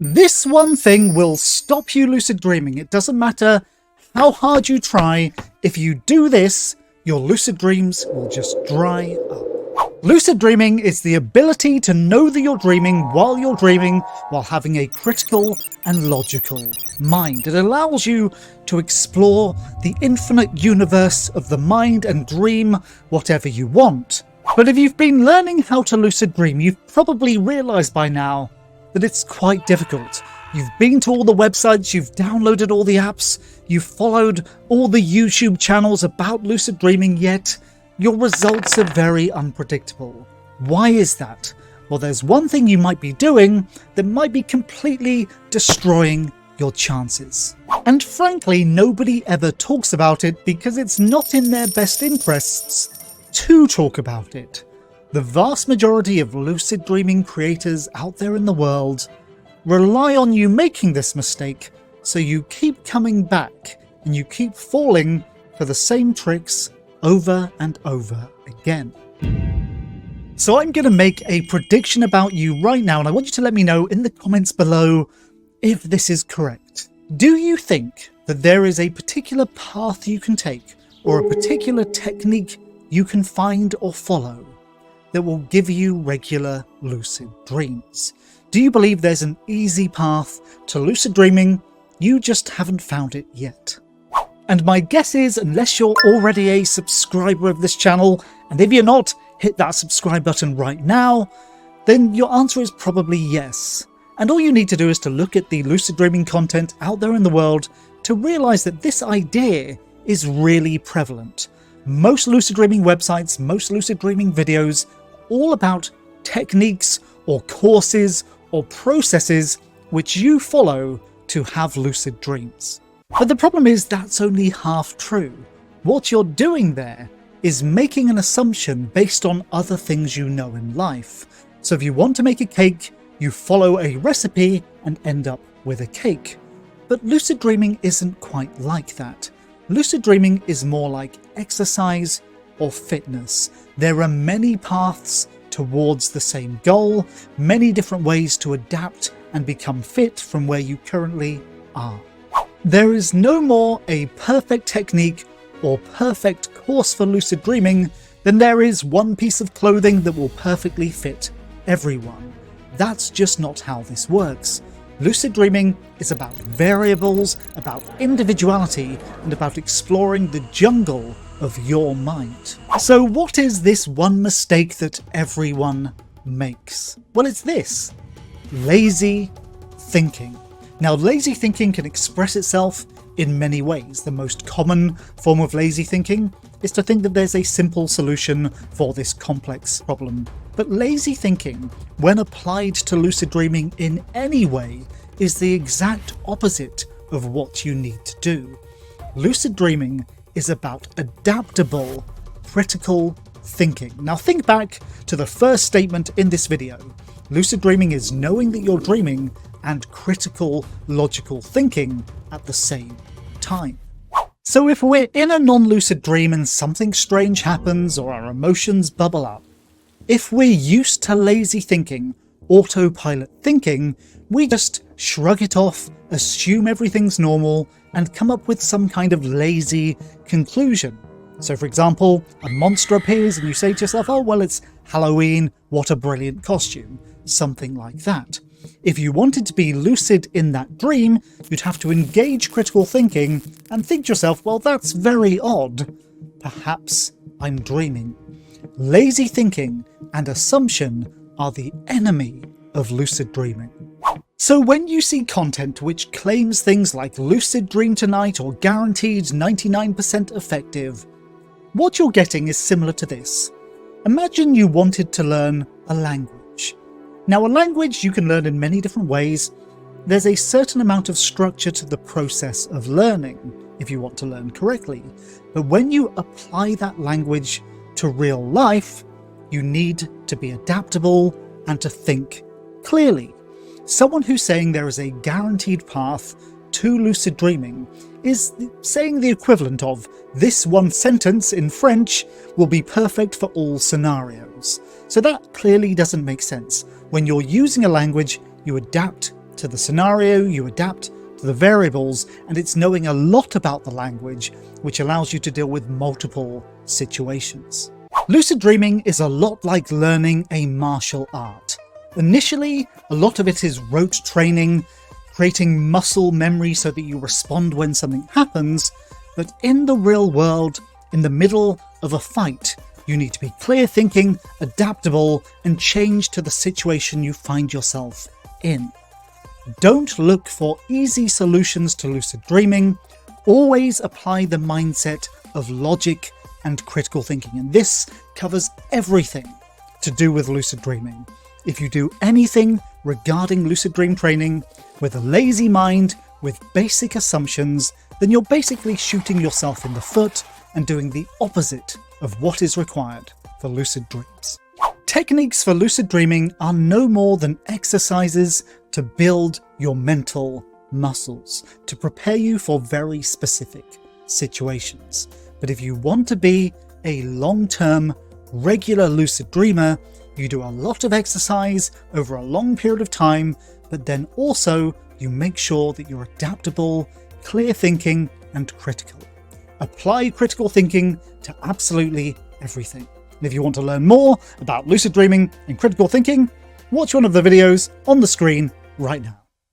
This one thing will stop you lucid dreaming. It doesn't matter how hard you try. If you do this, your lucid dreams will just dry up. Lucid dreaming is the ability to know that you're dreaming while having a critical and logical mind. It allows you to explore the infinite universe of the mind and dream whatever you want. But if you've been learning how to lucid dream, you've probably realized by now that it's quite difficult. You've been to all the websites, you've downloaded all the apps, you've followed all the YouTube channels about lucid dreaming, yet your results are very unpredictable. Why is that? Well, there's one thing you might be doing that might be completely destroying your chances. And frankly, nobody ever talks about it because it's not in their best interests to talk about it. The vast majority of lucid dreaming creators out there in the world rely on you making this mistake, so you keep coming back and you keep falling for the same tricks over and over again. So I'm going to make a prediction about you right now, and I want you to let me know in the comments below if this is correct. Do you think that there is a particular path you can take, or a particular technique you can find or follow that will give you regular lucid dreams? Do you believe there's an easy path to lucid dreaming? You just haven't found it yet. And my guess is, unless you're already a subscriber of this channel, and if you're not, hit that subscribe button right now, then your answer is probably yes. And all you need to do is to look at the lucid dreaming content out there in the world to realize that this idea is really prevalent. Most lucid dreaming websites, most lucid dreaming videos, all about techniques or courses or processes which you follow to have lucid dreams. But the problem is that's only half true. What you're doing there is making an assumption based on other things you know in life. So if you want to make a cake, you follow a recipe and end up with a cake. But lucid dreaming isn't quite like that. Lucid dreaming is more like exercise or fitness. There are many paths towards the same goal, many different ways to adapt and become fit from where you currently are. There is no more a perfect technique or perfect course for lucid dreaming than there is one piece of clothing that will perfectly fit everyone. That's just not how this works. Lucid dreaming is about variables, about individuality, and about exploring the jungle of your mind. So what is this one mistake that everyone makes? Well, it's this: lazy thinking. Now, lazy thinking can express itself in many ways. The most common form of lazy thinking is to think that there's a simple solution for this complex problem. But lazy thinking, when applied to lucid dreaming in any way, is the exact opposite of what you need to do. Lucid dreaming is about adaptable, critical thinking. Now think back to the first statement in this video. Lucid dreaming is knowing that you're dreaming and critical, logical thinking at the same time. So if we're in a non-lucid dream and something strange happens or our emotions bubble up, if we're used to lazy thinking, autopilot thinking, we just shrug it off, assume everything's normal, and come up with some kind of lazy conclusion. So for example, a monster appears and you say to yourself, oh well, it's Halloween, what a brilliant costume. Something like that. If you wanted to be lucid in that dream, you'd have to engage critical thinking and think to yourself, well, that's very odd. Perhaps I'm dreaming. Lazy thinking and assumption are the enemy of lucid dreaming. So when you see content which claims things like lucid dream tonight or guaranteed 99% effective, what you're getting is similar to this. Imagine you wanted to learn a language. Now, a language you can learn in many different ways. There's a certain amount of structure to the process of learning if you want to learn correctly. But when you apply that language to real life, you need to be adaptable and to think clearly. Someone who's saying there is a guaranteed path to lucid dreaming is saying the equivalent of, this one sentence in French will be perfect for all scenarios. So that clearly doesn't make sense. When you're using a language, you adapt to the scenario, you adapt to the variables, and it's knowing a lot about the language, which allows you to deal with multiple situations. Lucid dreaming is a lot like learning a martial art. Initially, a lot of it is rote training, creating muscle memory so that you respond when something happens, but in the real world, in the middle of a fight, you need to be clear thinking, adaptable, and change to the situation you find yourself in. Don't look for easy solutions to lucid dreaming. Always apply the mindset of logic and critical thinking, and this covers everything to do with lucid dreaming. If you do anything regarding lucid dream training with a lazy mind, with basic assumptions, then you're basically shooting yourself in the foot and doing the opposite of what is required for lucid dreams. Techniques for lucid dreaming are no more than exercises to build your mental muscles, to prepare you for very specific situations. But if you want to be a long-term, regular lucid dreamer, you do a lot of exercise over a long period of time, but then also you make sure that you're adaptable, clear thinking, and critical. Apply critical thinking to absolutely everything. And if you want to learn more about lucid dreaming and critical thinking, watch one of the videos on the screen right now.